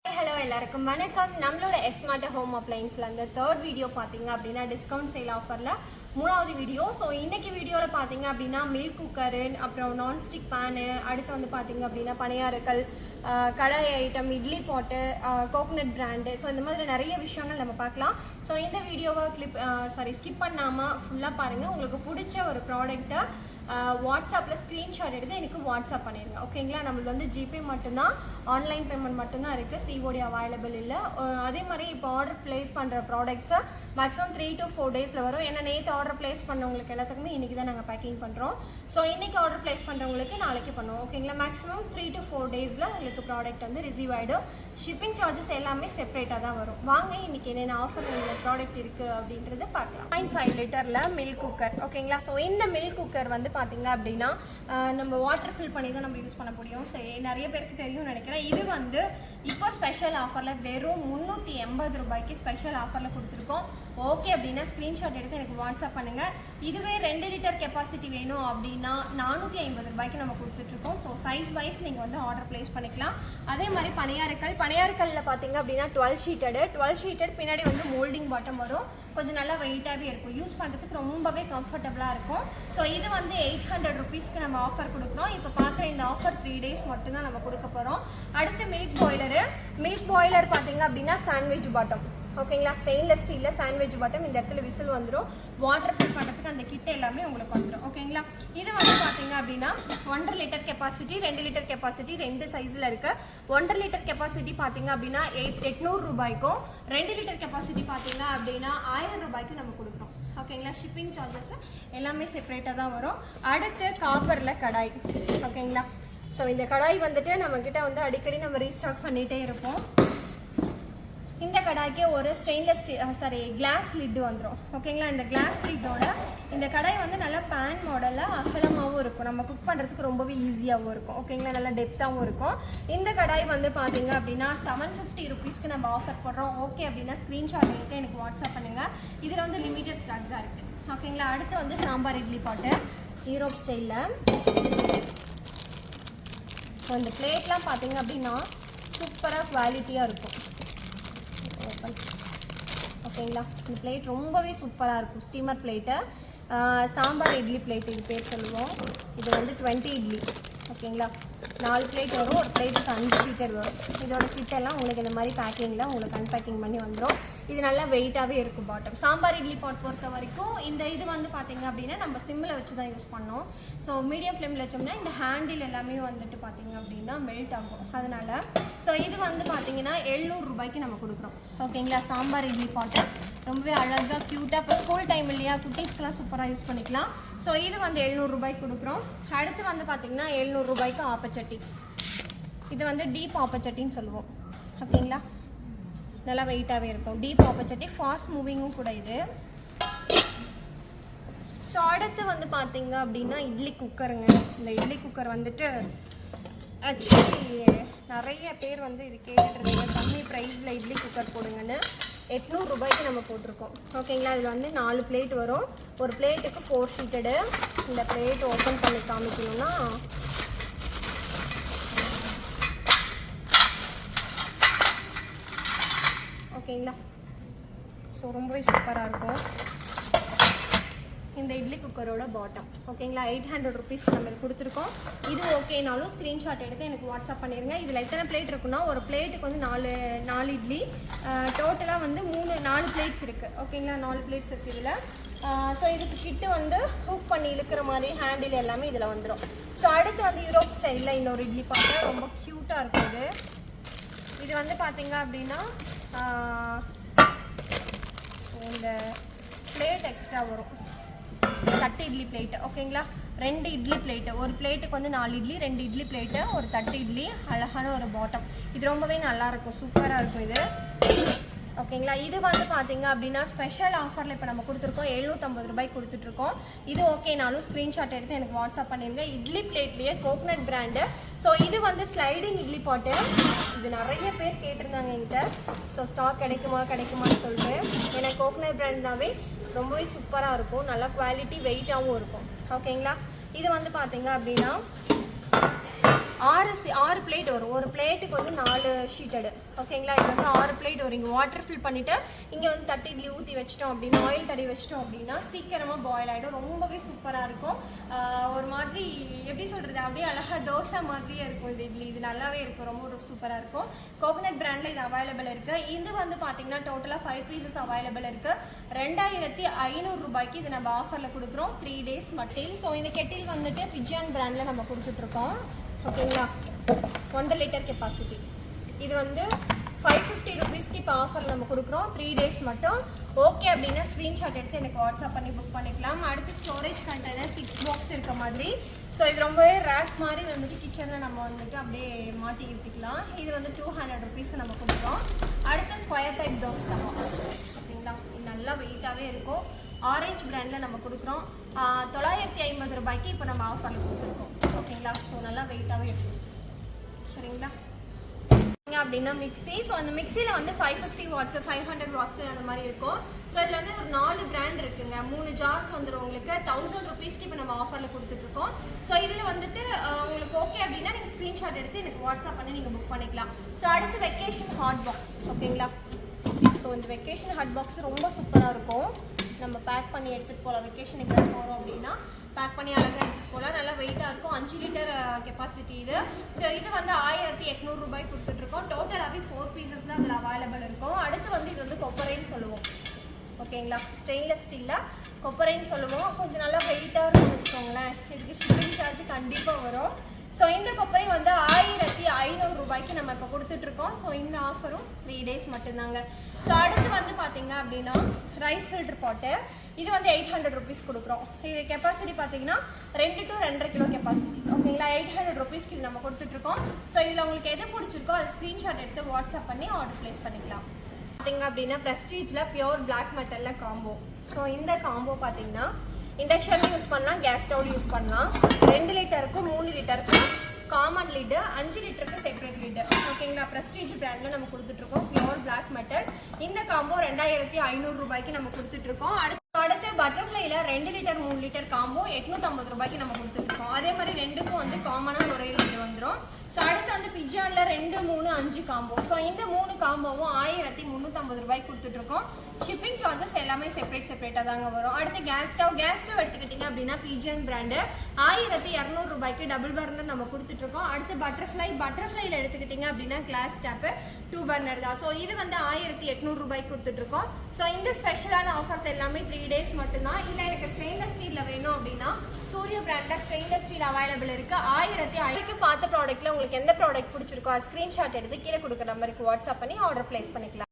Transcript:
Hello எல்லாருக்கும் வணக்கம். நம்மளோட ஸ்மார்ட் ஹோம் அப்ளையன்ஸ்ல அந்த தேர்ட் வீடியோ பாத்தீங்க அப்படின்னா டிஸ்கவுண்ட் சேல் ஆஃபர்ல மூணாவது வீடியோ. ஸோ இன்னைக்கு வீடியோவில் பார்த்தீங்க அப்படின்னா மில்க் குக்கரு, அப்புறம் நான்ஸ்டிக் பேனு, அடுத்து வந்து பார்த்தீங்க அப்படின்னா பணியாரக்கல், கடாய் ஐட்டம், இட்லி பாட்டு, கோகனட் பிராண்டு, ஸோ இந்த மாதிரி நிறைய விஷயங்கள் நம்ம பார்க்கலாம். ஸோ இந்த வீடியோவை ஸ்கிப் பண்ணாமல் ஃபுல்லாக பாருங்கள். உங்களுக்கு பிடிச்ச ஒரு ப்ராடக்ட்டை வாட்ஸ்அப்பில் ஸ்க்ரீன்ஷாட் எடுத்து எனக்கு வாட்ஸ்அப் பண்ணிடுங்க, ஓகேங்களா? நம்மளுக்கு வந்து ஜிபே மட்டும்தான், ஆன்லைன் பேமெண்ட் மட்டும்தான் இருக்குது, சிஓடி அவைலபிள் இல்லை. அதே மாதிரி இப்போ ஆர்டர் ப்ளேஸ் பண்ணுற ப்ராடக்ட்ஸை மேக்ஸிமம் 3 to 4 டேஸில் வரும். ஏன்னா நேற்று ஆர்டர் ப்ளேஸ் பண்ணவங்களுக்கு எல்லாத்துக்குமே இன்றைக்கி தான் நாங்கள் பேக்கிங் பண்ணுறோம். ஸோ இன்றைக்கி ஆர்டர் ப்ளேஸ் பண்ணுறவங்களுக்கு நாளைக்கு பண்ணுவோம், ஓகேங்களா? மேக்ஸிமம் 3 to 4 டேஸில் உங்களுக்கு ப்ராடக்ட் வந்து ரிசீவ் ஆகிடும். ஷிப்பிங் சார்ஜஸ் எல்லாமே செப்பரேட்டாக தான் வரும். வாங்க இன்றைக்கி என்னென்ன ஆஃபர் உள்ள ப்ராடக்ட் இருக்குது அப்படின்றத பார்க்கலாம். 0.5 லிட்டரில் மில்க் குக்கர், ஓகேங்களா? ஸோ இந்த மில்க் குக்கர் வந்து பார்த்தீங்க அப்படின்னா நம்ம வாட்டர் ஃபில் பண்ணி தான் நம்ம யூஸ் பண்ண முடியும். ஸோ நிறைய பேருக்கு தெரியும்னு நினைக்கிறேன். இது வந்து இப்போ ஸ்பெஷல் ஆஃபரில் வெறும் 380 ரூபாய்க்கு ஸ்பெஷல் ஆஃபரில் கொடுத்துருக்கோம். ஓகே அப்படின்னா ஸ்க்ரீன்ஷாட் எடுத்து எனக்கு வாட்ஸ்அப் பண்ணுங்கள். இதுவே 2 லிட்டர் கெப்பாசிட்டி வேணும் அப்படின்னா 450 ரூபாய்க்கு நம்ம கொடுத்துட்ருக்கோம். ஸோ சைஸ் வைஸ் நீங்கள் வந்து ஆர்டர் ப்ளேஸ் பண்ணிக்கலாம். அதே மாதிரி பணியாரக்கல்லில் பார்த்தீங்க அப்படின்னா 12 ஷீட்டட் பின்னாடி வந்து மோல்டிங் பாட்டம் வரும். கொஞ்சம் நல்லா வெயிட்டாகவே இருக்கும், யூஸ் பண்ணுறதுக்கு ரொம்பவே கம்ஃபர்டபுளாக இருக்கும். ஸோ இது வந்து 800 ருபீஸ்க்கு நம்ம ஆஃபர் கொடுக்குறோம். இப்போ பார்க்குற இந்த ஆஃபர் 3 டேஸ் மட்டும்தான் நம்ம கொடுக்க போகிறோம். அடுத்து மில்க் பாய்லர் பார்த்தீங்க அப்படின்னா சாண்ட்விச் பாட்டம், ஓகேங்களா? ஸ்டெயின்லெஸ் ஸ்டீலில் சாண்ட்விச் பாட்டம். இந்த இடத்துல விசில் வந்துடும். வாட்டர் ஃபில் பண்ணுறதுக்கு அந்த கிட் எல்லாமே உங்களுக்கு வந்துடும், ஓகேங்களா? இது வந்து பார்த்தீங்க அப்படின்னா 1.5 லிட்டர் கெப்பாசிட்டி, 2 லிட்டர் கெப்பாசிட்டி, 2 சைஸில் இருக்குது. 1.5 லிட்டர் கெப்பாசிட்டி பார்த்தீங்க அப்படின்னா 800 ரூபாய்க்கும், 2 லிட்டர் கெப்பாசிட்டி பார்த்தீங்க அப்படின்னா 1000 ரூபாய்க்கும் நம்ம கொடுக்குறோம், ஓகேங்களா? ஷிப்பிங் சார்ஜஸ் எல்லாமே செப்பரேட்டாக தான் வரும். அடுத்து காப்பரில் கடாய், ஓகேங்களா? ஸோ இந்த கடாய் வந்துட்டு நம்மக்கிட்ட வந்து அடிக்கடி நம்ம ரீஸ்டாக் பண்ணிகிட்டே இருப்போம். இந்த கடாய்க்கு ஒரு கிளாஸ் லிட்டு வந்துடும், ஓகேங்களா? இந்த கிளாஸ் லிட்டோட இந்த கடாய் வந்து நல்லா பேன் மாடலில் அகலமாகவும் இருக்கும், நம்ம குக் பண்ணுறதுக்கு ரொம்பவே ஈஸியாகவும் இருக்கும், ஓகேங்களா? நல்லா டெப்த்தாகவும் இருக்கும். இந்த கடாய் வந்து பார்த்தீங்க அப்படின்னா 750 ருபீஸ்க்கு நம்ம ஆஃபர் போடுறோம். ஓகே அப்படின்னா ஸ்க்ரீன்ஷாட் எடுத்து எனக்கு வாட்ஸ்அப் பண்ணுங்கள். இதில் வந்து லிமிட்டட் ஸ்டாக் தான் இருக்குது, ஓகேங்களா? அடுத்து வந்து சாம்பார் இட்லி பாட்டு யூரோப் ஸ்டைலில். ஸோ இந்த பிளேட்லாம் பார்த்தீங்க அப்படின்னா சூப்பராக குவாலிட்டியாக இருக்கும், ஓகேங்களா? இந்த பிளேட் ரொம்பவே சூப்பராக இருக்கும். Steamer plate, sambar idli plate இது பேர் சொல்லுவோம். இது வந்து 20 இட்லி, ஓகேங்களா? 4 பிளேட் வரும். ஒரு பிளேட்டுக்கு 5 ஷீட்டர் வரும். இதோட கிட்டெல்லாம் உங்களுக்கு இந்த மாதிரி பேக்கிங்கில் உங்களுக்கு அன்பேக்கிங் பண்ணி வந்துடும். இது நல்லா வெயிட்டாகவே இருக்கும் பாட்டம். சாம்பார் இட்லி பாட் பொறுத்த வரைக்கும் இந்த இது வந்து பார்த்தீங்க அப்படின்னா நம்ம சிம்மில் வச்சு தான் யூஸ் பண்ணோம். ஸோ மீடியம் ஃப்ளேமில் வச்சோம்னா இந்த ஹேண்டில் எல்லாமே வந்துட்டு பார்த்தீங்க அப்படின்னா மெல்ட் ஆகும், அதனால். ஸோ இது வந்து பார்த்தீங்கன்னா 700 ரூபாய்க்கு நம்ம கொடுக்குறோம், ஓகேங்களா? சாம்பார் இட்லி பாட்டு ரொம்பவே அழகாக க்யூட்டாக, இப்போ ஸ்கூல் டைம் இல்லையா, குட்டீஸ்க்கெலாம் சூப்பராக யூஸ் பண்ணிக்கலாம். ஸோ இது வந்து 700 ரூபாய்க்கு கொடுக்குறோம். அடுத்து வந்து பார்த்திங்கன்னா 700 ரூபாய்க்கு ஆப்பச்சட்டி. இது வந்து டீப் ஆப்பச்சட்டின்னு சொல்லுவோம், ஓகேங்களா? நல்லா வெயிட்டாகவே இருக்கும். டீப் ஆப்பச்சட்டி, ஃபாஸ்ட் மூவிங்கும் கூட இது. ஸோ அடுத்து வந்து பார்த்தீங்க அப்படின்னா இட்லி குக்கருங்க. இந்த இட்லி குக்கர் வந்துட்டு ஆக்சுவலி நிறைய பேர் வந்து இது கேட்டுருந்தீங்க, கம்மி ப்ரைஸில் இட்லி குக்கர் போடுங்கன்னு. 800 ரூபாய்க்கு நம்ம போட்டிருக்கோம், ஓகேங்களா? இதில் வந்து 4 பிளேட் வரும். ஒரு பிளேட்டுக்கு 4 ஷீட்டடு. இந்த பிளேட் ஓப்பன் பண்ணி காமிக்கணும்னா ஓகேங்களா? ஸோ ரொம்பவே சூப்பராக இருக்கும் இந்த இட்லி குக்கரோட பாட்டம், ஓகேங்களா? 800 ருபீஸ்க்கு நம்ம கொடுத்துருக்கோம். இது ஓகேனாலும் ஸ்க்ரீன்ஷாட் எடுத்து எனக்கு வாட்ஸ்அப் பண்ணிடுங்க. இதில் எத்தனை பிளேட் இருக்குன்னா ஒரு பிளேட்டுக்கு வந்து 4 இட்லி, டோட்டலாக வந்து 4 பிளேட்ஸ் இருக்குது, ஓகேங்களா? 4 பிளேட்ஸ் இருக்குது இதில். ஸோ இதுக்கு கிட்டு வந்து ஹூக் பண்ணி இழுக்கிற மாதிரி ஹேண்டில் எல்லாமே இதில் வந்துடும். ஸோ அடுத்து வந்து யூரோப் ஸ்டைலில் இன்னொரு இட்லி பாட்டு ரொம்ப க்யூட்டாக இருக்குது. இது வந்து பார்த்தீங்க அப்படின்னா இந்த பிளேட் எக்ஸ்ட்ரா வரும், தட்டு இட்லி பிளேட்டு, ஓகேங்களா? 2 இட்லி பிளேட்டு, ஒரு பிளேட்டுக்கு வந்து 4 இட்லி, 2 இட்லி பிளேட்டு, ஒரு தட்டு இட்லி, அழகான ஒரு பாட்டம். இது ரொம்பவே நல்லாயிருக்கும், சூப்பராக இருக்கும் இது, ஓகேங்களா? இது வந்து பார்த்தீங்க அப்படின்னா ஸ்பெஷல் ஆஃபரில் இப்போ நம்ம கொடுத்துருக்கோம். 750 ரூபாய்க்கு கொடுத்துட்ருக்கோம். இது ஓகேனாலும் ஸ்க்ரீன்ஷாட் எடுத்து எனக்கு வாட்ஸ்அப் பண்ணிடுங்க. இட்லி பிளேட்லேயே கோகனட் பிராண்டு. ஸோ இது வந்து ஸ்லைடிங் இட்லி பாட்டு. இது நிறைய பேர் கேட்டிருந்தாங்க என்கிட்ட. ஸோ ஸ்டாக் கிடைக்குமான்னு சொல்லிட்டு. ஏன்னா கோகனட் பிராண்ட்னாவே ரொம்பவே சூப்பராக இருக்கும், நல்லா குவாலிட்டி வெயிட்டாகவும் இருக்கும், ஓகேங்களா? இது வந்து பார்த்தீங்க அப்படின்னா ஆறு பிளேட் வரும். ஒரு பிளேட்டுக்கு வந்து 4 ஷீட்டடு. ஓகேங்களா, இது வந்து 6 பிளேட் வரும். இங்கே வாட்டர் ஃபில் பண்ணிவிட்டு இங்கே வந்து தட்டி இட்லி ஊற்றி வச்சிட்டோம் அப்படின்னா, ஆயில் தடவி வச்சிட்டோம் அப்படின்னா சீக்கிரமாக பாயில் ஆகிடும். ரொம்பவே சூப்பராக இருக்கும். ஒரு மாதிரி எப்படி சொல்கிறது, அப்படியே அழகாக தோசை மாதிரியே இருக்கும் இந்த இட்லி. இது நல்லாவே இருக்கும், ரொம்ப சூப்பராக இருக்கும். கோகனட் பிராண்டில் இது அவைலபிள் இருக்குது. இது வந்து பார்த்தீங்கன்னா டோட்டலாக 5 பீசஸ் அவைலபிள் இருக்குது. 2500 ரூபாய்க்கு இது நம்ம ஆஃபரில் கொடுக்குறோம் 3 days மட்டும். ஸோ இந்த கெட்டில் வந்துட்டு பிஜியான் பிராண்டில் நம்ம கொடுத்துட்ருக்கோம். ஓகேங்களா, 1.5 லிட்டர் கெப்பாசிட்டி. இது வந்து 550 ருபீஸ்க்கு இப்போ ஆஃபர் நம்ம கொடுக்குறோம் 3 days மட்டும். ஓகே அப்படின்னா ஸ்க்ரீன்ஷாட் எடுத்து எனக்கு வாட்ஸ்அப் பண்ணி புக் பண்ணிக்கலாம். அடுத்து ஸ்டோரேஜ் கண்டெய்னர் 6 பாக்ஸ் இருக்க மாதிரி. ஸோ இது ரொம்பவே ரேக் மாதிரி வந்துட்டு கிச்சனில் நம்ம வந்துட்டு அப்படியே மாட்டி விட்டுக்கலாம். இது வந்து 200 ருபீஸ் நம்ம கொடுக்குறோம். அடுத்து ஸ்கொயர் டைப் தோசை தவா. ஓகேங்களா, இது நல்லா வெயிட்டாகவே இருக்கும். ஆரஞ்சு பிராண்டில் நம்ம கொடுக்குறோம் 950 ரூபாய்க்கு இப்போ நம்ம ஆஃபரில் கொடுத்துருக்கோம். ஓகேங்களா, ஸோ நல்லா வெயிட்டாகவே இருக்கும். சரிங்களா, அப்படின்னா மிக்ஸி. ஸோ அந்த மிக்ஸியில் வந்து 550 வாட்ஸ் 500 வாட்ஸ் அந்த மாதிரி இருக்கும். ஸோ இதில் வந்து ஒரு 4 பிராண்ட் இருக்குங்க. 3 ஜார்ஸ் வந்துடும் உங்களுக்கு 1000 ருபீஸ்க்கு இப்போ நம்ம ஆஃபரில் கொடுத்துட்ருக்கோம். ஸோ இதில் வந்துட்டு உங்களுக்கு ஓகே அப்படின்னா நீங்கள் ஸ்க்ரீன்ஷாட் எடுத்து எனக்கு வாட்ஸ்அப் பண்ணி நீங்கள் புக் பண்ணிக்கலாம். ஸோ அடுத்து வெக்கேஷன் ஹாட் பாக்ஸ். ஓகேங்களா, ஸோ இந்த வெக்கேஷன் ஹாட் பாக்ஸ் ரொம்ப சூப்பராக இருக்கும். நம்ம பேக் பண்ணி எடுத்துகிட்டு போகலாம். வெக்கேஷனுக்கு போகிறோம் அப்படின்னா பேக் பண்ணி அழகாக எடுத்துகிட்டு போகலாம். நல்லா வெயிட்டாக இருக்கும். 5 லிட்டர் கெப்பாசிட்டி இது. ஸோ இது வந்து 1800 ரூபாய் கொடுத்துட்ருக்கோம். டோட்டலாகவே 4 பீசஸ் தான் அதில் அவைலபிள் இருக்கும். அடுத்து வந்து இது வந்து கொப்பரைன்னு சொல்லுவோம். ஓகேங்களா, ஸ்டெயின்லெஸ் ஸ்டீலில் கொப்பரைன்னு சொல்லுவோம். கொஞ்சம் நல்லா வெயிட்டாக இருக்கும்னு வச்சுக்கோங்களேன். இதுக்கு ஷிப்பிங் சார்ஜ் கண்டிப்பாக வரும். ஸோ இந்த கொப்பரை வந்து 1500 ரூபாய்க்கு நம்ம இப்போ கொடுத்துட்ருக்கோம். ஸோ இந்த ஆஃபரும் 3 days மட்டும்தாங்க. ஸோ அடுத்து வந்து பார்த்தீங்க அப்படின்னா ரைஸ் ஃபில்டர் பாட்டு. இது வந்து 800 ருபீஸ் கொடுக்குறோம். இது கெப்பாசிட்டி பார்த்தீங்கன்னா 2 to 2.5 கிலோ கெப்பாசிட்டி. ஓகேங்களா, 800 ருபீஸ்க்கு இது நம்ம கொடுத்துட்ருக்கோம். ஸோ இதில் உங்களுக்கு எது பிடிச்சிருக்கோ அது ஸ்க்ரீன்ஷாட் எடுத்து வாட்ஸ்அப் பண்ணி ஆர்டர் ப்ளேஸ் பண்ணிக்கலாம். பார்த்தீங்க அப்படின்னா ப்ரெஸ்டீஜில் பியோர் பிளாக் மெட்டலில் காம்போ. ஸோ இந்த காம்போ பார்த்தீங்கன்னா இண்டக்ஷன்லையும் யூஸ் பண்ணலாம், கேஸ் ஸ்டவ்லையும் யூஸ் பண்ணலாம். 2 லிட்டருக்கு 3 லிட்டருக்கு காமன் லிட்டு, 5 லிட்டருக்கு செப்பரேட் லிட்டு. ஓகேங்களா, ப்ரெஸ்டீஜ் பிராண்டில் நம்ம கொடுத்துட்ருக்கோம் பியோர் பிளாக் மெட்டல். இந்த காம்போ 2500 ரூபாய்க்கு நம்ம கொடுத்துட்ருக்கோம். அடுத்து பட்டர்ஃப்ளைல 2 லிட்டர் 3 லிட்டர் காம்போ 850 ரூபாய்க்கு நம்ம கொடுத்துட்ருக்கோம். அதே மாதிரி ரெண்டுக்கும் வந்து காமனாக ஒரே லிட்டர் வந்துடும். ஸோ அடுத்து வந்து பிஜானில் 2, 3, 5 காம்போ. ஸோ இந்த 3 காம்போவும் 1350 ரூபாய்க்கு கொடுத்துட்ருக்கோம். ஷிப்பிங் சார்ஜஸ் எல்லாமே செப்பரேட்டாக தாங்க வரும். அடுத்து கேஸ் ஸ்டவ் எடுத்துக்கிட்டிங்க அப்படின்னா பிஜியன் பிராண்டு 1200 ரூபாய்க்கு டபுள் பர்னர் நம்ம கொடுத்துட்ருக்கோம். அடுத்து பட்டர்ஃப்ளைல எடுத்துக்கிட்டிங்க அப்படின்னா கிளாஸ் ஸ்டாப்பு 2 பர்னர் தான். ஸோ இது வந்து 1800 ரூபாய்க்கு கொடுத்துட்ருக்கோம். ஸோ இந்த ஸ்பெஷலான ஆஃபர்ஸ் எல்லாமே 3 days மட்டும்தான். இல்லை எனக்கு ஸ்டெயின்லெஸ் ஸ்டீலில் வேணும் அப்படின்னா சூரிய பிராண்டில் ஸ்டெயின்லெஸ் ஸ்டீல் அவைலபிள் இருக்குது. 1500 பார்த்த ப்ராடக்ட்டில் உங்களுக்கு எந்த ப்ராடக்ட் பிடிச்சிருக்கோ ஸ்க்ரீன்ஷாட் எடுத்து கீழே கொடுக்குற நம்பருக்கு வாட்ஸ்அப் பண்ணி ஆர்டர் ப்ளேஸ் பண்ணிக்கலாம்.